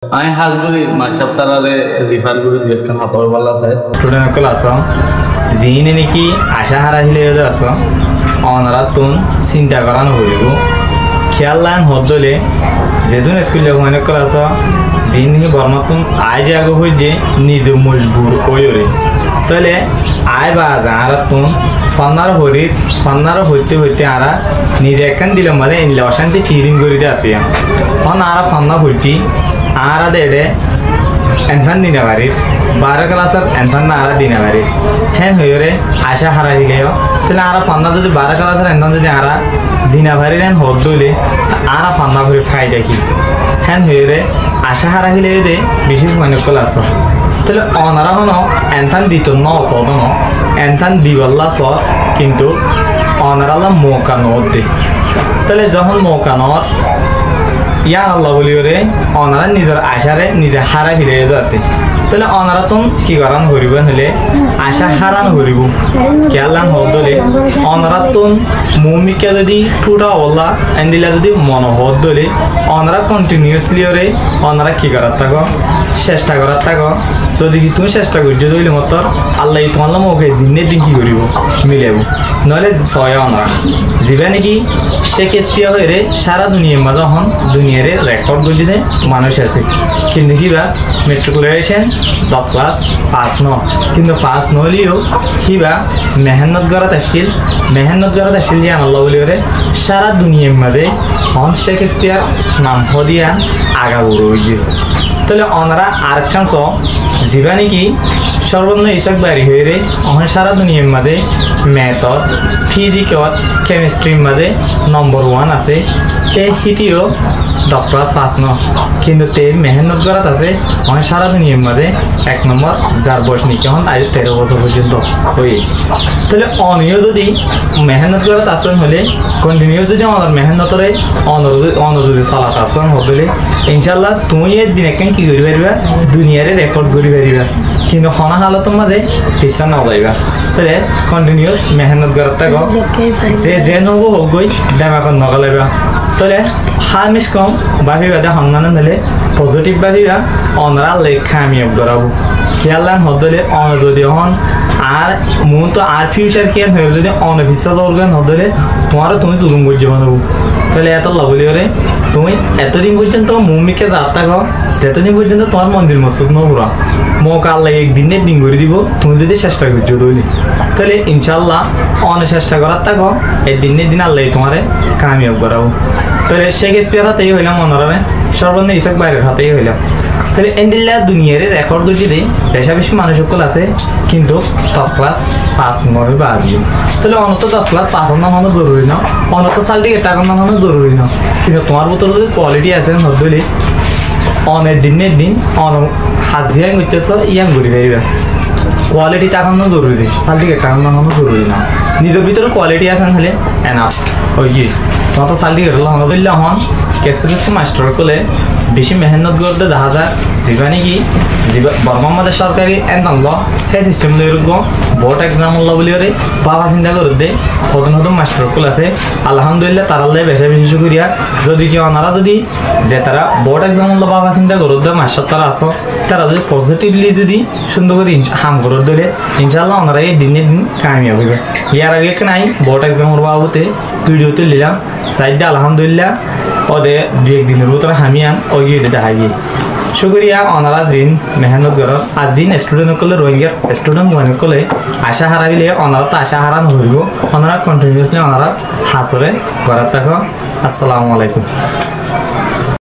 I হাজগুলি মাসপ্তাহে রিফার করে দুই একটা হাতর বলা আছে স্টুডেন্ট সকল আছো যিনি নাকি আশা হারাইলে আছো অনারা তুন চিন্তা করা নকরিব খেয়াল লাইন হদলে যেদিন স্কুল যখন সকল আছো যিনি নাকি বর্মা তুন আয় যে আগে হয়ে যে নিজে মজবুর ওয়রে তাহলে আয় বা আর তুন ফান্নার হইতে হইতে আরা নিজে একখান দিলাম মানে ইনলে অশান্তি ফিরিং করিতে আসিয়া আরা ফান্না হইছি आरा देडे एंथन दिना बारीर 12 क्लासर एंथन ना आरा दिना बारीर हेन होयरे आशा हारा हिलेयो तले आरा फन्ना जदि 12 क्लासर एंथन जदि आरा दिना बारीर एन होदले आरा फन्ना भरि फायदा की हेन होयरे आशा हारा हिलेयो दे बिशेष माने क्लास तले अनारा हनो एंथन दितो न सोदो न एंथन दिवल्ला सो किंतु अनाराला मौका न दे तले जहन मौका न या अल्लाह बोलियो रे अनारा निजर आशारे निजे हारा हिलेयो আছে তাহলে অনারা তুন কি করান হরিব হলে আশা হারান হরিব কেলান হদলে অনারা তুন মুমিকা যদি ঠুটা ওলা এন্দিলা যদি মন হদলে অনারা কন্টিনিউয়াসলি রে অনারা কি করাত থাকো চেষ্টা করাত থাকো যদি কি তুমি চেষ্টা করছো দইলে মতর আল্লাহ তোমার মুখে দিনে দিন কি করিব মিলেব নলে ছয় অনারা জিবে নাকি শেক্সপিয়ার হয়ে রে সারা দুনিয়ার মাঝে হন দুনিয়ার রেকর্ড গজিনে মানুষ আছে কিন্তু কিবা মেট্রিকুলেশন 10 क्लास पास न किंतु पास नलियो हिबा मेहनत करत असशील या अल्लाह बोलियो रे सारा दुनिया मजे हन शेक्सपियर नाम हदिया आगा बरोइयो तले अनरा आरखानस जीवानी की सर्वन्न इसक बारी होय रे हन सारा दुनिया मजे मैथत फिजिक्स केमिस्ट्री मजे नंबर 1 আছে ए हिटियो 10 क्लास पास न किंतु ते मेहनत करत আছে हन सारा दुनिया मजे एक नंबर जार बयस नहीं केमन आज 13 বছর পর্যন্ত হই তাহলে অনিয় যদি মেহনত করত আসন হলে কন্টিনিউয়াস যদি আমাদের মেহনতরে অনর যদি সালাত আসন হলে ইনশাআল্লাহ তুমি এই দিন একখান কি করি পারিবা দুনিয়ারে রেকর্ড করি পারিবা কিন্তু হনা হালতের মাঝে পিছা না যাইবা তাহলে কন্টিনিউয়াস মেহনত করত থাকো যে নব হোক গই দামাকন নগলাইবা চলে হামিস কম ভাবিবা দে হংনান হলে পজিটিভ ভাবিবা অনরা লেখামিয়াব করাবো খেয়ালান হদলে অন যদি হন আর মন তো আর ফিউচার কেন হয়ে যদি অনভিশ্বাস অর্গান হদলে তোমারও তুমি তুলুম বুঝে বানাবো তাহলে এত লাভলিও রে তুমি এতদিন পর্যন্ত মুমিকে যাত্রা কর যেতদিন পর্যন্ত তোমার মন্দির মসজিদ নপুরা মোক আল্লাহ একদিনের দিন করে দিব তুমি যদি চেষ্টা করছো দইলি তাহলে ইনশাল্লাহ অনেক চেষ্টা করার থাকো এই দিনের দিন আল্লাহ তোমারে কামিয়াব করাবো তাহলে শেক্সপিয়ার হাতেই হইলাম মনোরমে সর্বন্ন ইসাক বাইরের হাতেই হইলাম তাহলে এন্ডিল্লা দুনিয়ারে রেকর্ড যদি দেয় দেশা বেশি মানুষ সকল আছে কিন্তু 10 ক্লাস পাস নয় বা আসবে তাহলে অনত 10 ক্লাস পাস না হওয়া জরুরি না অনত সার্টিফিকেট টাকা না হওয়া জরুরি না কিন্তু তোমার ভিতরে যদি কোয়ালিটি আছে নদলে অনেক দিনের দিন অন হাজিয়া করতেছ ইয়াং ঘুরি পারিবা কোয়ালিটি টাকানো জরুরি সার্টিফিকেট টাকা না হওয়া জরুরি না নিজের ভিতরে কোয়ালিটি আছে তাহলে এনাফ ওই কি তোমার তো সার্টিফিকেট হলো দিল্লা হন কেসে মাস্টার করলে বেশি মেহনত করতে দেখা যায় জীবানি কি বর্মা মাদের সরকারি এনতাম সেই সিস্টেম লইরগো বোর্ড এক্সাম হল বলি রে বাবা চিন্তা করে দে নতুন নতুন মাস্টার স্কুল আছে আলহামদুলিল্লাহ তারালে বেশা বিশেষ করিয়া যদি কি ওনারা যদি যে তারা বোর্ড এক্সাম হল বাবা চিন্তা করে দে মাস্টার তারা আসো তারা যদি পজিটিভলি যদি সুন্দর করে হাম করে দিলে ইনশাল্লাহ ওনারা এই দিনের দিন কামিয়াব হইবে ইয়ার আগে নাই বোর্ড এক্সামের বাবুতে ভিডিও তুলিলাম সাইডে আলহামদুলিল্লাহ ওদের দু একদিনের ভিতরে হামিয়ান ওই দেখা গিয়ে শুক্রিয়া ওনারা দিন মেহনত কর আর দিন স্টুডেন্ট করলে রোহিঙ্গার স্টুডেন্ট মনে করলে আশা হারাইলে ওনারা তো আশা হারান হইব ওনারা কন্টিনিউয়াসলি ওনারা হাসরে করার থাকো আসসালামু আলাইকুম।